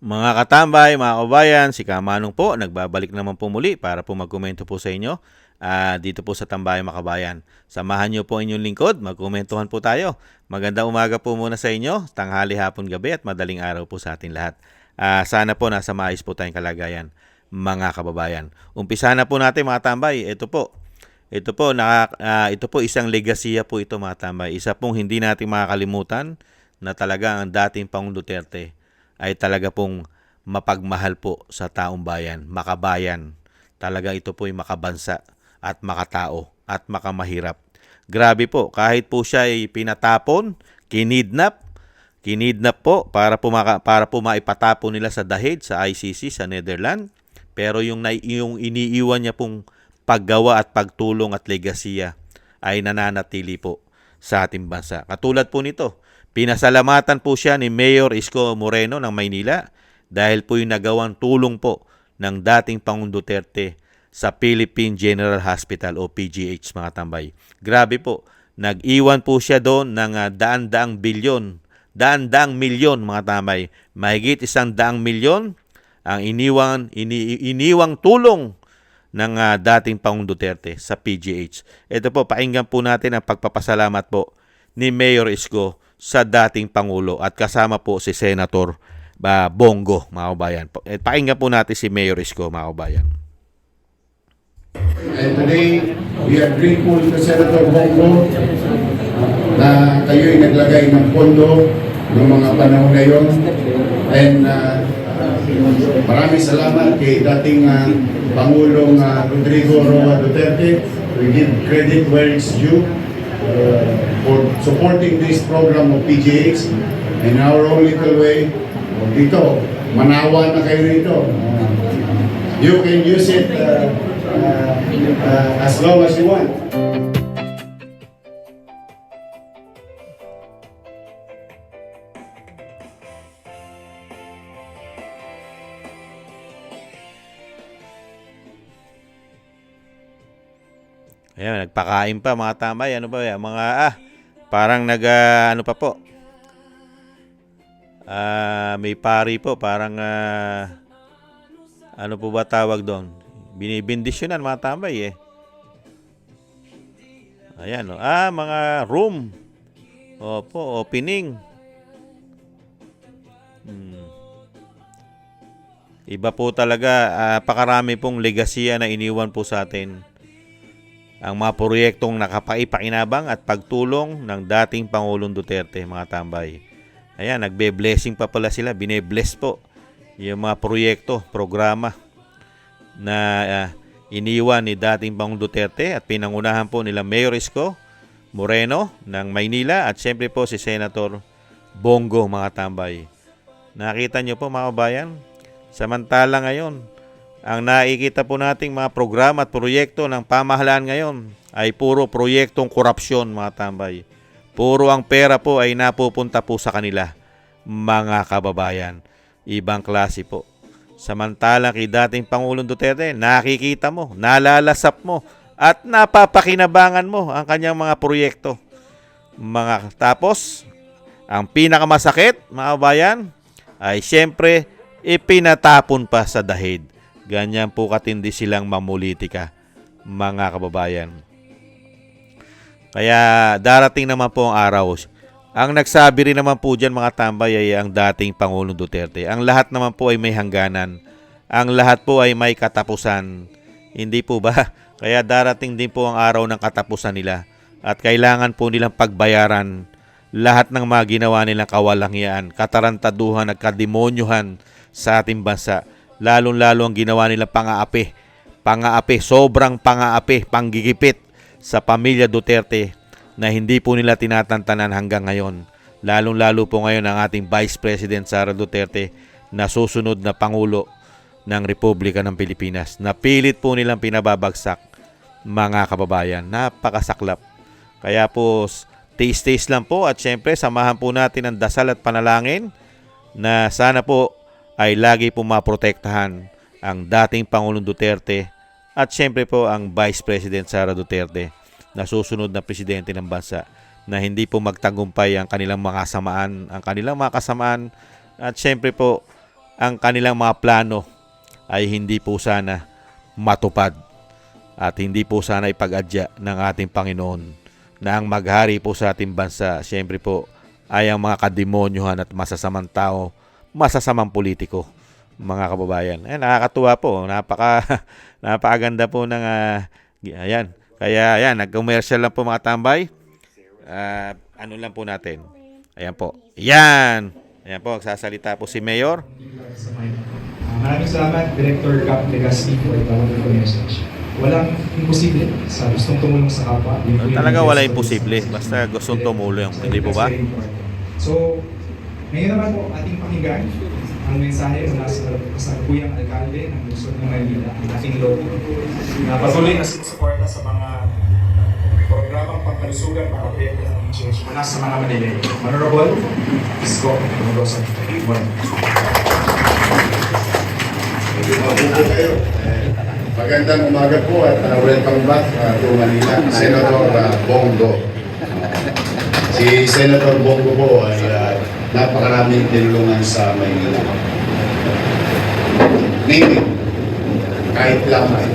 Mga katambay, mga kabayan, si Kamanong po, nagbabalik naman po muli para po magkomento po sa inyo dito po sa Tambayan Makabayan. Samahan niyo po inyong lingkod, magkomentuhan po tayo. Magandang umaga po muna sa inyo, tanghali, hapon, gabi at madaling araw po sa atin lahat. Sana po nasa maayos po tayong kalagayan, mga kababayan. Umpisa na po natin mga tambay, ito po isang legasiya po ito mga tambay. Isa pong hindi natin makakalimutan na talaga ang dating Pangulong Duterte ay talaga pong mapagmahal po sa taong bayan, makabayan. Talaga ito po ay makabansa at makatao at makamahirap. Grabe po, kahit po siya ay pinatapon, kinidnap po para po maipatapon nila sa The Hague, sa ICC, sa Netherlands. Pero yung iniiwan niya pong paggawa at pagtulong at legasiya ay nananatili po sa ating bansa. Katulad po nito, pinasalamatan po siya ni Mayor Isko Moreno ng Maynila dahil po yung nagawang tulong po ng dating Pangulong Duterte sa Philippine General Hospital o PGH mga tambay. Grabe po, nag-iwan po siya doon ng daan-daang milyon mga tambay. Mahigit 100 milyon ang iniwang tulong ng dating Pangulong Duterte sa PGH. Ito po, pakinggan po natin ang pagpapasalamat po ni Mayor Isko sa dating Pangulo at kasama po si Senator Bongo, mga kabayan. Pakinggan po natin si Mayor Isko, mga kabayan. And today, we are grateful to Senator Bongo na kayo'y naglagay ng pondo ng mga panahon na yun. And maraming salamat kay dating Pangulong Rodrigo Roa Duterte. We give credit where it's due for supporting this program of PGH. In our own little way, dito, manawa na kayo rito. You can use it as long as you want. Ayan, nagpakain pa mga tambay. Ano ba yan? Parang ano pa po. May pari po. Parang, ano po ba tawag doon? Binibindisyonan mga tambay eh. Ayan, mga room. Opo, opening. Iba po talaga, pakarami pong legasiya na iniwan po sa atin. Ang mga proyektong nakapaipakinabang at pagtulong ng dating Pangulong Duterte, mga tambay. Ayan, nagbe-blessing pa pala sila, bine-bless po yung mga proyekto, programa na iniwan ni dating Pangulong Duterte at pinangunahan po nila Mayor Isko Moreno ng Maynila at siyempre po si Senator Bongo, mga tambay. Nakita nyo po mga kabayan, samantala ngayon, ang nakikita po nating mga programa at proyekto ng pamahalaan ngayon ay puro proyektong korupsyon, mga tambay. Puro ang pera po ay napupunta po sa kanila, mga kababayan. Ibang klase po. Samantala kay dating Pangulong Duterte, nakikita mo, nalalasap mo, at napapakinabangan mo ang kanyang mga proyekto. Tapos, ang pinakamasakit, mga kababayan, ay siyempre ipinatapon pa sa dahid. Ganyan po katindi silang mamulitika, mga kababayan. Kaya darating naman po ang araw. Ang nagsabi rin naman po dyan mga tambay ay ang dating Pangulong Duterte. Ang lahat naman po ay may hangganan. Ang lahat po ay may katapusan. Hindi po ba? Kaya darating din po ang araw ng katapusan nila. At kailangan po nilang pagbayaran lahat ng mga ginawa nilang kawalangian, katarantaduhan at kademonyuhan sa ating bansa. Lalong-lalo ang ginawa nilang pang-aapi, sobrang pang-aapi, panggigipit sa pamilya Duterte na hindi po nila tinatantanan hanggang ngayon. Lalong-lalo po ngayon ang ating Vice President Sara Duterte na susunod na Pangulo ng Republika ng Pilipinas. Napilit po nilang pinababagsak, mga kababayan. Napakasaklap. Kaya po, tiis-tiis lang po at syempre samahan po natin ang dasal at panalangin na sana po ay lagi po maprotektahan ang dating Pangulong Duterte at siyempre po ang Vice President Sara Duterte na susunod na presidente ng bansa na hindi po magtagumpay ang kanilang mga kasamaan at siyempre po ang kanilang mga plano ay hindi po sana matupad at hindi po sana ipag-adya ng ating Panginoon na ang maghari po sa ating bansa, siyempre po, ay ang mga kademonyohan at masasamang tao, masasamang politiko, mga kababayan. Nakakatuwa po. Napakaganda po ng ayan. Kaya ayan, nag-commercial lang po mga tambay. Ano lang po natin. Ayan po. Ayan. Ayan po, magsasalita po si Mayor. Maraming salamat, Director Cap Legaspi, for the wonderful message. Walang imposible sa gustong tumulong sa kapwa. Talaga wala imposible. Basta gustong tumulong. Hindi po ba? So, ngayon naman po ating pakinggan ang mensahe mula sa kasaguyang alkalde ng lungsod ng Maynila, ang ating logo, na patuloy na sinusuporta sa mga programang pangkalusugan para proyekto ng PGH mula sa mga Manilay. Honorable Isko Mendoza. Magandang umaga po at welcome back to Manila, Senator Bongo. Si Senator Bongo po ay napakaraming tinulungan sa Maynila. Naming, kahit lamay.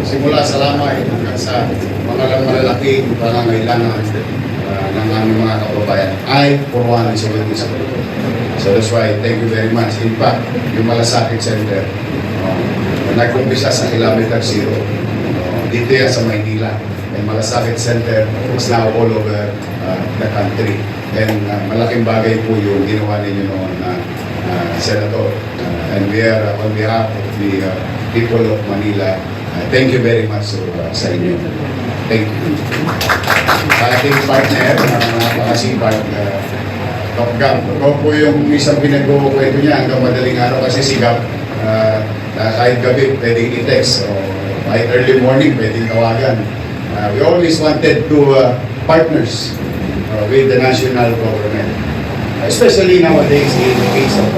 Simula sa lamay hanggang sa mga malalaking pangangailangan ng aming mga kababayan ay purwanan sa mga isa. So that's why, thank you very much. In fact, yung Malasakit Center, nag-umpisa sa kilometer 0. Dito yan sa Maynila. And Malasakit Center is now all over the country. And malaking bagay po yung ginawa ninyo noon Senator. And we are, on behalf of the people of Manila, thank you very much sa inyo. Thank you. Sa ating partner, napakasipag, Top Gap. Ito po yung isang pinag-ukwento niya hanggang madaling araw kasi si Gap, kahit gabi pwedeng i-text. So, kahit early morning pwedeng tawagan. We always wanted to partners with the national government. Especially nowadays in the case of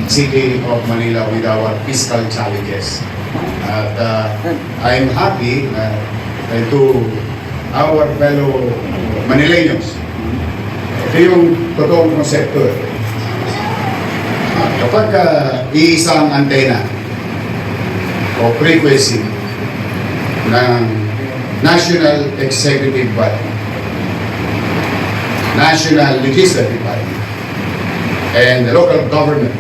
City of Manila with our fiscal challenges. At I'm happy to our fellow Manileños. Ito yung totoong konsepto. Kapag iisang antena o frequency ng National Executive Body, National Legislative Body, and the local government,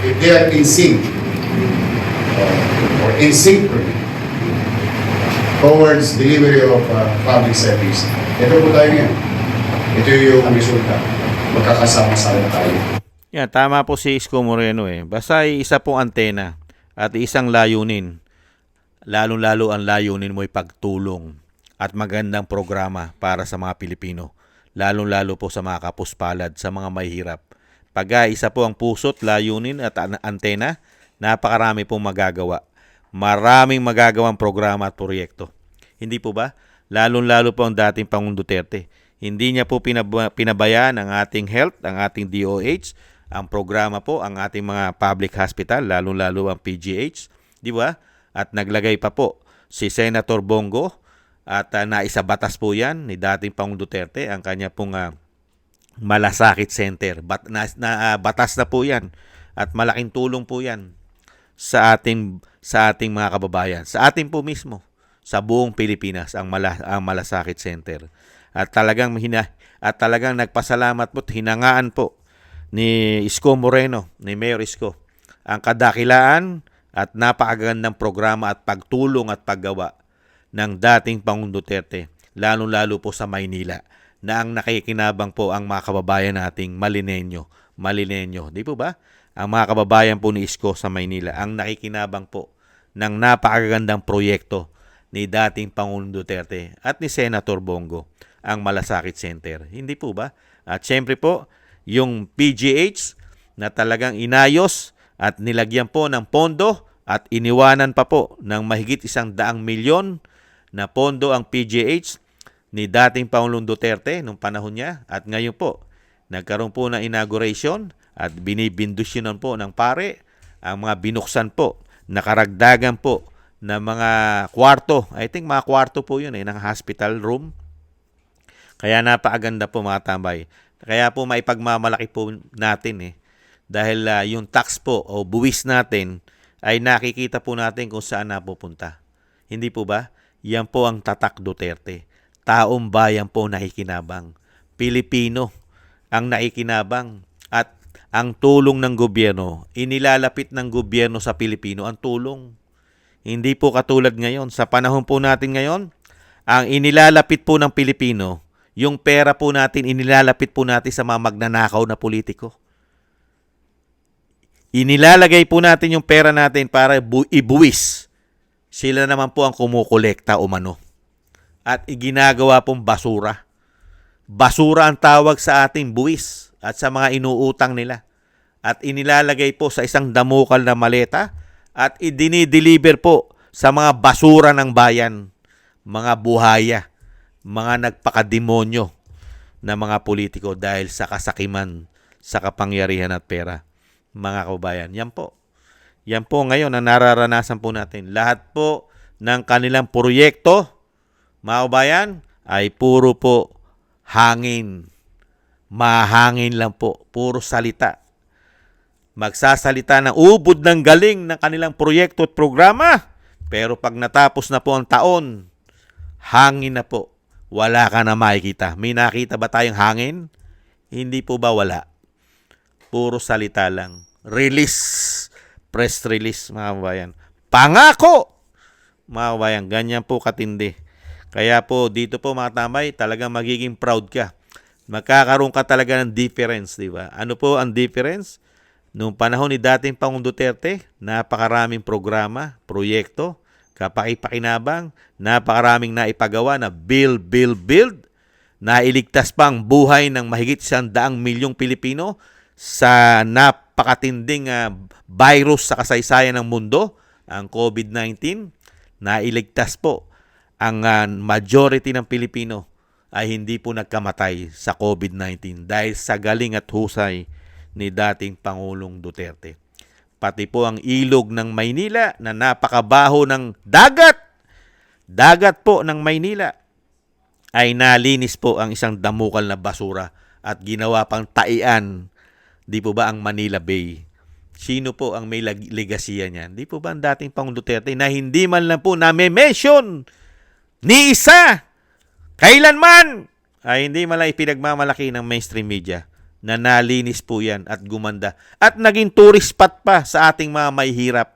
if they are in sync or in synchrony towards delivery of public service, ito po tayo ngayon. Ito yung resulta. Magkakasama-sama tayo. Yan, tama po si Isko Moreno Basta isa pong antena at isang layunin. Lalo-lalo ang layunin mo ay pagtulong at magandang programa para sa mga Pilipino. Lalo-lalo po sa mga kapuspalad, sa mga mahihirap. Pag isa po ang puso't layunin at antena, napakarami pong magagawa. Maraming magagawang programa at proyekto. Hindi po ba? Lalo-lalo po ang dating Pangulong Duterte. Hindi niya po pinabayaan ang ating health, ang ating DOH, ang programa po, ang ating mga public hospital, lalo-lalo ang PGH. Di ba? At naglagay pa po si Senator Bongo at naisabatas po yan ni dating Pangulong Duterte, ang kanya pong Malasakit Center. Batas na po yan at malaking tulong po yan sa ating mga kababayan. Sa ating po mismo, sa buong Pilipinas, ang Malasakit Center. At talagang nagpasalamat po, hinangaan po ni Isko Moreno, ni Mayor Isko, ang kadakilaan at napakagandang programa at pagtulong at paggawa ng dating Pangulong Duterte, lalo-lalo po sa Maynila, na ang nakikinabang po ang mga kababayan nating Malineño. Di po ba? Ang mga kababayan po ni Isko sa Maynila, ang nakikinabang po ng napakagandang proyekto ni dating Pangulong Duterte at ni Senator Bongo, ang Malasakit Center. Hindi po ba? At syempre po, yung PGH na talagang inayos at nilagyan po ng pondo at iniwanan pa po ng mahigit 100 milyon na pondo ang PGH ni dating Pangulong Duterte nung panahon niya. At ngayon po, nagkaroon po ng inauguration at binibindusyonan po ng pare ang mga binuksan po, nakaragdagan po na mga kwarto. I think mga kwarto po yun ng hospital room. Kaya napakaganda po mga tambay. Kaya po maipagmamalaki po natin Dahil yung tax po o buwis natin ay nakikita po natin kung saan napupunta. Hindi po ba? Yan po ang tatak Duterte. Taong bayan po nakikinabang. Pilipino ang nakikinabang. At ang tulong ng gobyerno, inilalapit ng gobyerno sa Pilipino ang tulong. Hindi po katulad ngayon. Sa panahon po natin ngayon, ang inilalapit po ng Pilipino, yung pera po natin, inilalapit po natin sa mga magnanakaw na politiko. Inilalagay po natin yung pera natin para ibuwis. Sila naman po ang kumukolekta umano. At iginagawa pong basura. Basura ang tawag sa ating buwis at sa mga inuutang nila. At inilalagay po sa isang damukal na maleta at idinideliver po sa mga basura ng bayan. Mga buhaya, mga nagpakademonyo na mga politiko dahil sa kasakiman, sa kapangyarihan at pera. Mga kababayan, yan po. Yan po ngayon ang nararanasan po natin. Lahat po ng kanilang proyekto, mga kababayan, ay puro po hangin. Mahangin lang po. Puro salita. Magsasalita ng ubod ng galing ng kanilang proyekto at programa. Pero pag natapos na po ang taon, hangin na po. Wala ka na makikita. May nakita ba tayong hangin? Hindi po ba wala? Puro salita lang. Release. Press release, mga kababayan. Pangako! Mga kababayan, ganyan po katindi. Kaya po, dito po mga tambay, talagang magiging proud ka. Magkakaroon ka talaga ng difference, di ba? Ano po ang difference? Noong panahon ni dating Pangulong Duterte, napakaraming programa, proyekto, kapakipakinabang, napakaraming naipagawa na build. Nailigtas pa ang buhay ng mahigit 100 milyong Pilipino sa napakatinding virus sa kasaysayan ng mundo, ang COVID-19. Nailigtas po ang majority ng Pilipino ay hindi po nagkamatay sa COVID-19 dahil sa galing at husay ni dating Pangulong Duterte. Pati po ang ilog ng Maynila na napakabaho ng dagat po ng Maynila, ay nalinis po ang isang damukal na basura at ginawa pang taian. Di po ba ang Manila Bay? Sino po ang may legasiya niyan? Di po ba ang dating Pangulong Duterte na hindi man lang po na-mention ni isa kailanman ay hindi man lang ipinagmamalaki ng mainstream media na nalinis po yan at gumanda. At naging tourist spot pa sa ating mga mahihirap.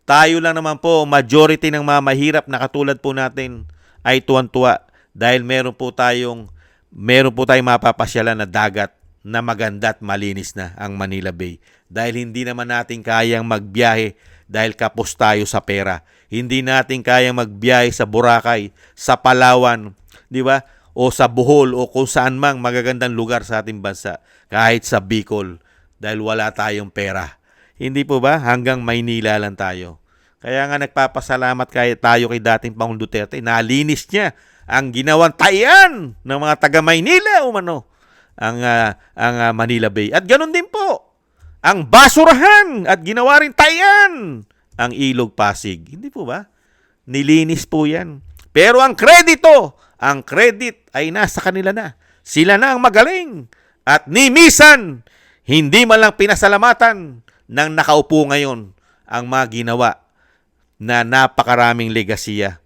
Tayo lang naman po, majority ng mga mahirap na katulad po natin ay tuwan-tuwa dahil meron po tayong mapapasyalan na dagat na maganda at malinis na ang Manila Bay. Dahil hindi naman natin kayang magbiyahe dahil kapos tayo sa pera. Hindi natin kayang magbiyahe sa Boracay, sa Palawan, di ba? O sa Bohol o kung saan mang magagandang lugar sa ating bansa. Kahit sa Bicol dahil wala tayong pera. Hindi po ba? Hanggang Maynila lang tayo. Kaya nga nagpapasalamat tayo kay dating Pangulong Duterte. Nalinis niya ang ginawang tayan ng mga taga Maynila umano ang Manila Bay. At ganoon din po ang basurahan at ginawa rin tayan ang Ilog Pasig. Hindi po ba? Nilinis po yan. Pero ang credit ay nasa kanila na. Sila na ang magaling. At ni minsan, hindi man lang pinasalamatan ng nakaupo ngayon ang mga ginawa na napakaraming legasiya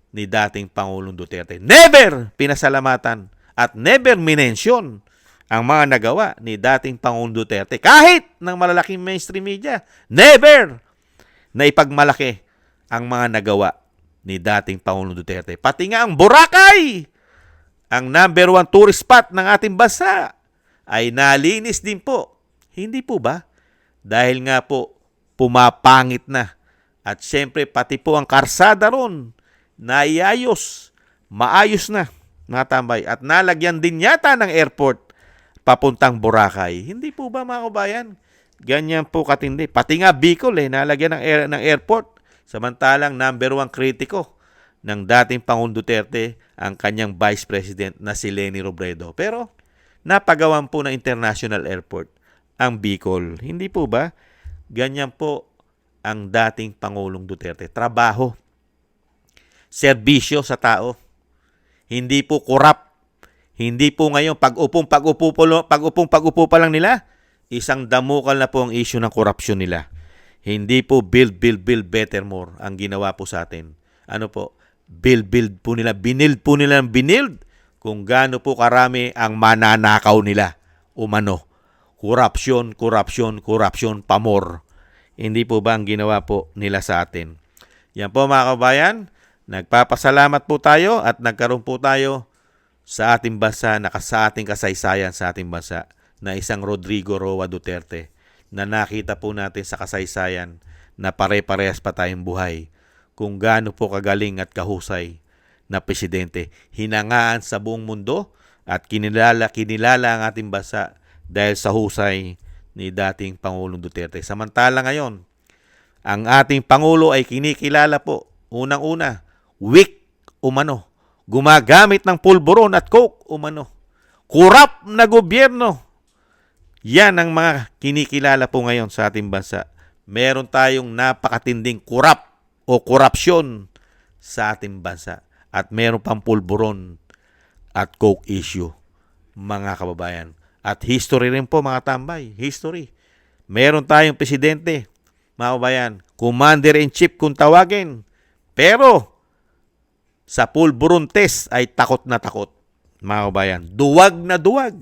ni dating Pangulong Duterte. Never pinasalamatan at never minensyon ang mga nagawa ni dating Pangulong Duterte. Kahit ng malalaking mainstream media, never na ipagmalaki ang mga nagawa ni dating Pangulong Duterte. Pati nga ang Boracay, ang number 1 tourist spot ng ating bansa, ay nalinis din po. Hindi po ba? Dahil nga po, pumapangit na. At syempre, pati po ang karsada ron, naiayos, maayos na, mga tambay. At nalagyan din yata ng airport papuntang Boracay. Hindi po ba, mga kabayan? Ganyan po katindi. Pati nga Bicol, nalagyan ng airport. Samantalang number 1 kritiko ng dating Pangulong Duterte ang kanyang Vice President na si Leni Robredo. Pero napagawan po ng international airport ang Bicol. Hindi po ba? Ganyan po ang dating Pangulong Duterte. Trabaho. Serbisyo sa tao. Hindi po korap. Hindi po ngayon pag-upong pag-upo pa lang nila, isang damukal na po ang issue ng korupsyon nila. Hindi po build better more ang ginawa po sa atin. Ano po? Build po nila, binild po nila ng binild kung gaano po karami ang mananakaw nila. Umano. Korupsyon, pamor. Hindi po ba ang ginawa po nila sa atin? Yan po mga kabayan, nagpapasalamat po tayo at nagkaroon po tayo sa ating bansa, sa ating kasaysayan sa ating bansa na isang Rodrigo Roa Duterte na nakita po natin sa kasaysayan na pare-parehas pa tayong buhay kung gaano po kagaling at kahusay na presidente. Hinangaan sa buong mundo at kinilala ang ating bansa dahil sa husay ni dating Pangulong Duterte. Samantala ngayon, ang ating Pangulo ay kinikilala po, unang-una, weak umano, gumagamit ng pulburon at coke umano, kurap na gobyerno. Yan ang mga kinikilala po ngayon sa ating bansa. Meron tayong napakatinding kurap o korupsyon sa ating bansa. At meron pang pulburon at coke issue, mga kababayan. At history rin po mga tambay, history. Meron tayong presidente, mga kababayan, commander-in-chief kung tawagin. Pero sa pulburon test ay takot na takot, mga kababayan. Duwag na duwag,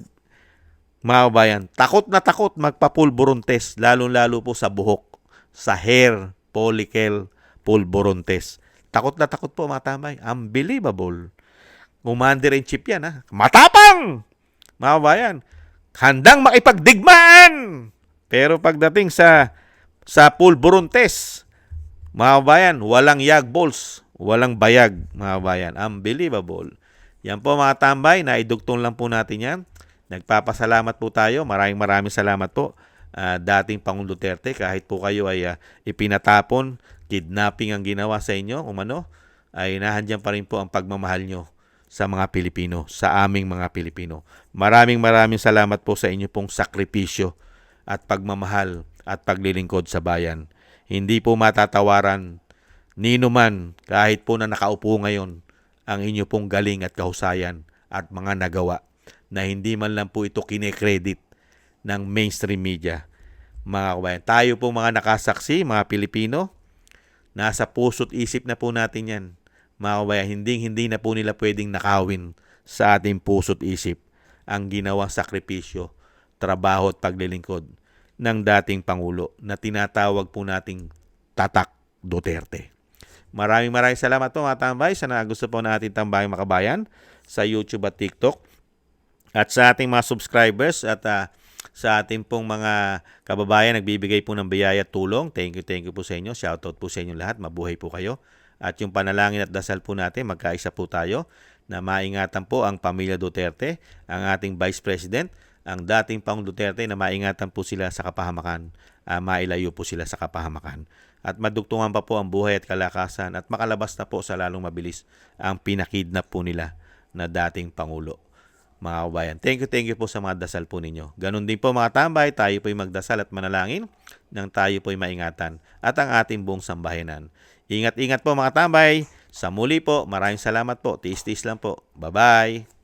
mga kababayan. Takot na takot magpa-pulburon test, lalong-lalo po sa buhok, sa hair follicle pulburon test. Takot na takot po mga tambay. Unbelievable. Commander-in-chief yan, ha? Matapang! Mga kababayan, handang makipagdigmaan. Pero pagdating sa pulburon test, mga kababayan, walang yagballs, walang bayag, mga kababayan. Unbelievable. Yan po mga tambay, naidugtong lang po natin yan. Nagpapasalamat po tayo. Maraming salamat po. Dating Pangulong Duterte, kahit po kayo ay ipinatapon, kidnapping ang ginawa sa inyo, ay nahandyan pa rin po ang pagmamahal nyo sa mga Pilipino, sa aming mga Pilipino. Maraming salamat po sa inyo pong sakripisyo at pagmamahal at paglilingkod sa bayan. Hindi po matatawaran nino man kahit po na nakaupo ngayon ang inyo pong galing at kahusayan at mga nagawa na hindi man lang po ito kine-credit ng mainstream media. Mga kabayan, tayo po mga nakasaksi, mga Pilipino, nasa puso't isip na po natin yan. Mga kabayan, hindi na po nila pwedeng nakawin sa ating puso't isip ang ginawang sakripisyo, trabaho at paglilingkod ng dating Pangulo na tinatawag po nating Tatak Duterte. Maraming salamat po mga tambay sa gusto po natin tambayang makabayan sa YouTube at TikTok. At sa ating mga subscribers at sa ating pong mga kababayan nagbibigay po ng biyaya at tulong. Thank you po sa inyo. Shoutout po sa inyo lahat. Mabuhay po kayo. At yung panalangin at dasal po natin, magkaisa po tayo na maingatan po ang pamilya Duterte, ang ating Vice President, ang dating Pangulong Duterte na maingatan po sila sa kapahamakan, mailayo po sila sa kapahamakan. At madugtungan pa po ang buhay at kalakasan at makalabas na po sa lalong mabilis ang pinakidnap po nila na dating Pangulo. Mga kabayan, thank you po sa mga dasal po ninyo. Ganon din po mga tambay, tayo po'y magdasal at manalangin nang tayo po'y maingatan at ang ating buong sambahanan. Ingat po mga tambay. Sa muli po, maraming salamat po. Tiis-tiis lang po. Bye-bye.